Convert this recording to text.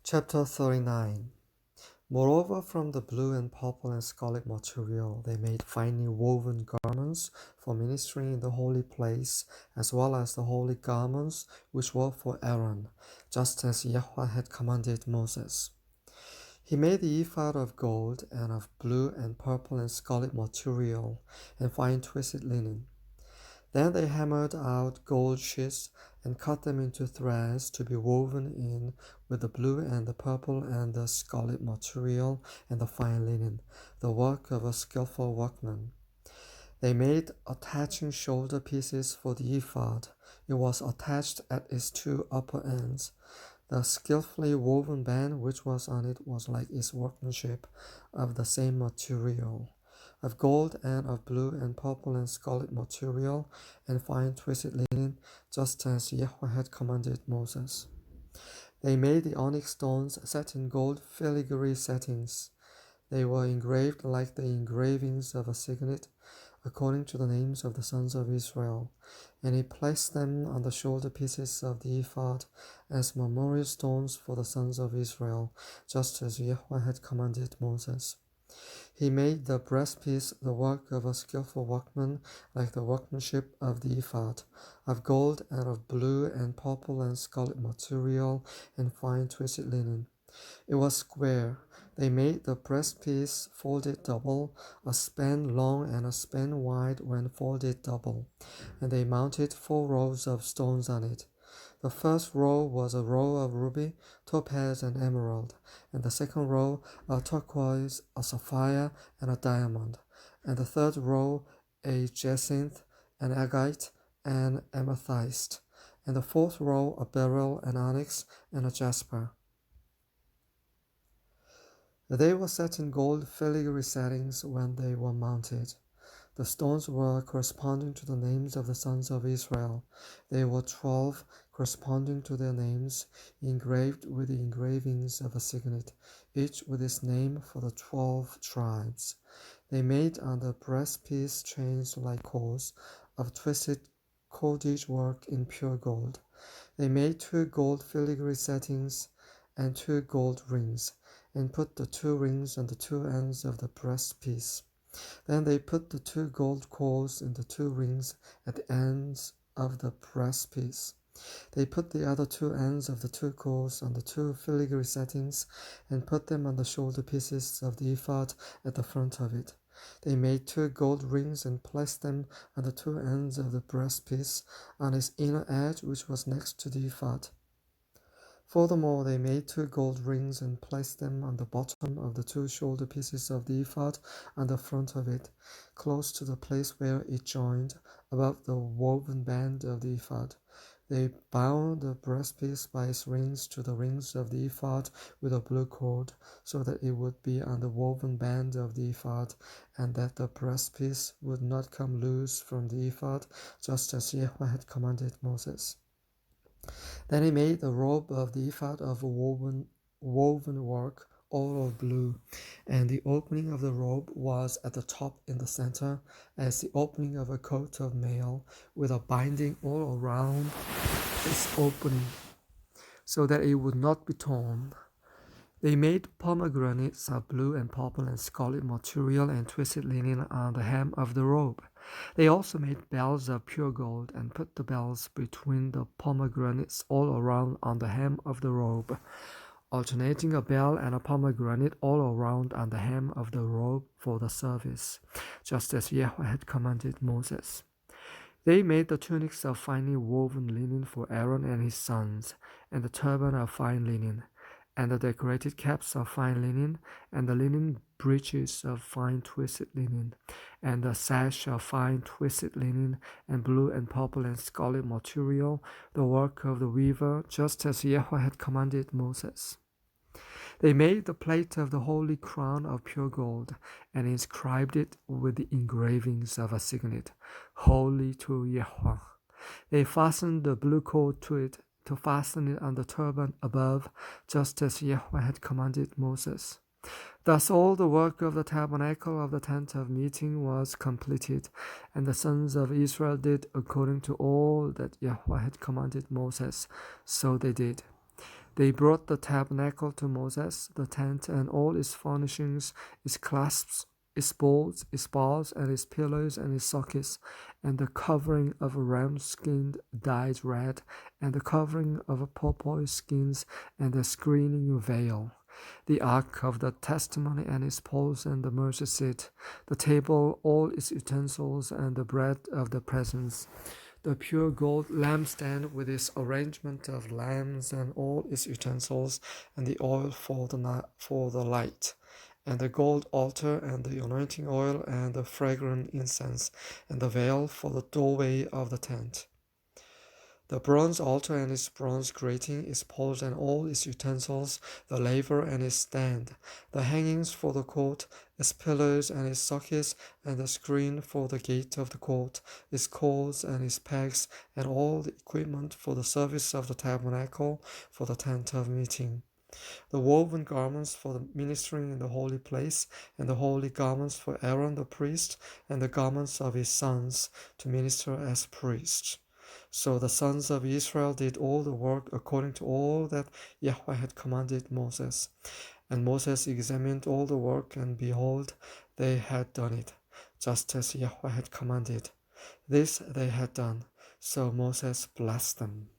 Chapter 39. Moreover, from the blue and purple and scarlet material, they made finely woven garments for ministering in the holy place, as well as the holy garments which were for Aaron, just as Yahweh had commanded Moses. He made the ephod of gold and of blue and purple and scarlet material and fine twisted linen. Then they hammered out gold sheets and cut them into threads to be woven in with the blue and the purple and the scarlet material and the fine linen, the work of a skillful workman. They made attaching shoulder pieces for the ephod. It was attached at its two upper ends. The skillfully woven band which was on it was like its workmanship, of the same material, of gold and of blue and purple and scarlet material, and fine twisted linen, just as Yahweh had commanded Moses. They made the onyx stones set in gold filigree settings. They were engraved like the engravings of a signet, according to the names of the sons of Israel, and he placed them on the shoulder pieces of the ephod as memorial stones for the sons of Israel, just as Yahweh had commanded Moses. He made the breastpiece the work of a skillful workman, like the workmanship of the ephod, of gold and of blue and purple and scarlet material and fine twisted linen. It was square. They made the breastpiece folded double, a span long and a span wide when folded double, and they mounted 4 rows of stones on it. The first row was a row of ruby, topaz, and emerald, and the second row a turquoise, a sapphire, and a diamond, and the third row a jacinth, an agate, and amethyst, and the fourth row a beryl, an onyx, and a jasper. They were set in gold filigree settings when they were mounted. The stones were corresponding to the names of the sons of Israel. They were 12, corresponding to their names, engraved with the engravings of a signet, each with its name for the 12 tribes. They made on the breastpiece chains like cords of twisted cordage work in pure gold. They made 2 gold filigree settings and 2 gold rings, and put the 2 rings on the 2 ends of the breastpiece. Then they put the 2 gold cords in the 2 rings at the ends of the breastpiece. They put the other 2 ends of the 2 cords on the 2 filigree settings and put them on the shoulder pieces of the ephod at the front of it. They made 2 gold rings and placed them on the 2 ends of the breastpiece on its inner edge, which was next to the ephod. Furthermore, they made 2 gold rings and placed them on the bottom of the 2 shoulder pieces of the ephod on the front of it, close to the place where it joined, above the woven band of the ephod. They bound the breastpiece by its rings to the rings of the ephod with a blue cord, so that it would be on the woven band of the ephod, and that the breastpiece would not come loose from the ephod, just as Yahweh had commanded Moses. Then he made the robe of the ephod of woven work, all of blue, and the opening of the robe was at the top in the center, as the opening of a coat of mail, with a binding all around its opening, so that it would not be torn. They made pomegranates of blue and purple and scarlet material and twisted linen on the hem of the robe. They also made bells of pure gold and put the bells between the pomegranates all around on the hem of the robe, alternating a bell and a pomegranate all around on the hem of the robe for the service, just as Yahweh had commanded Moses. They made the tunics of finely woven linen for Aaron and his sons, and the turban of fine linen, and the decorated caps of fine linen, and the linen breeches of fine twisted linen, and the sash of fine twisted linen, and blue and purple and scarlet material, the work of the weaver, just as Yahweh had commanded Moses. They made the plate of the holy crown of pure gold, and inscribed it with the engravings of a signet, holy to Yahweh. They fastened the blue cord to it, to fasten it on the turban above, just as Yahweh had commanded Moses. Thus all the work of the tabernacle of the tent of meeting was completed, and the sons of Israel did according to all that Yahweh had commanded Moses, so they did. They brought the tabernacle to Moses, the tent and all its furnishings, its clasps, its boards, its bars, and its pillars and its sockets, and the covering of a ram skin dyed red, and the covering of a porpoise skins, and the screening veil, the ark of the testimony and its poles, and the mercy seat, the table, all its utensils, and the bread of the presence, the pure gold lampstand with its arrangement of lamps and all its utensils, and the oil for the light, and the gold altar, and the anointing oil, and the fragrant incense, and the veil for the doorway of the tent. The bronze altar and its bronze grating, its poles and all its utensils, the laver and its stand, the hangings for the court, its pillars and its sockets, and the screen for the gate of the court, its cords and its pegs, and all the equipment for the service of the tabernacle, for the tent of meeting. The woven garments for the ministering in the holy place, and the holy garments for Aaron the priest, and the garments of his sons to minister as priests. So the sons of Israel did all the work according to all that Yahweh had commanded Moses. And Moses examined all the work, and behold, they had done it, just as Yahweh had commanded. This they had done, so Moses blessed them.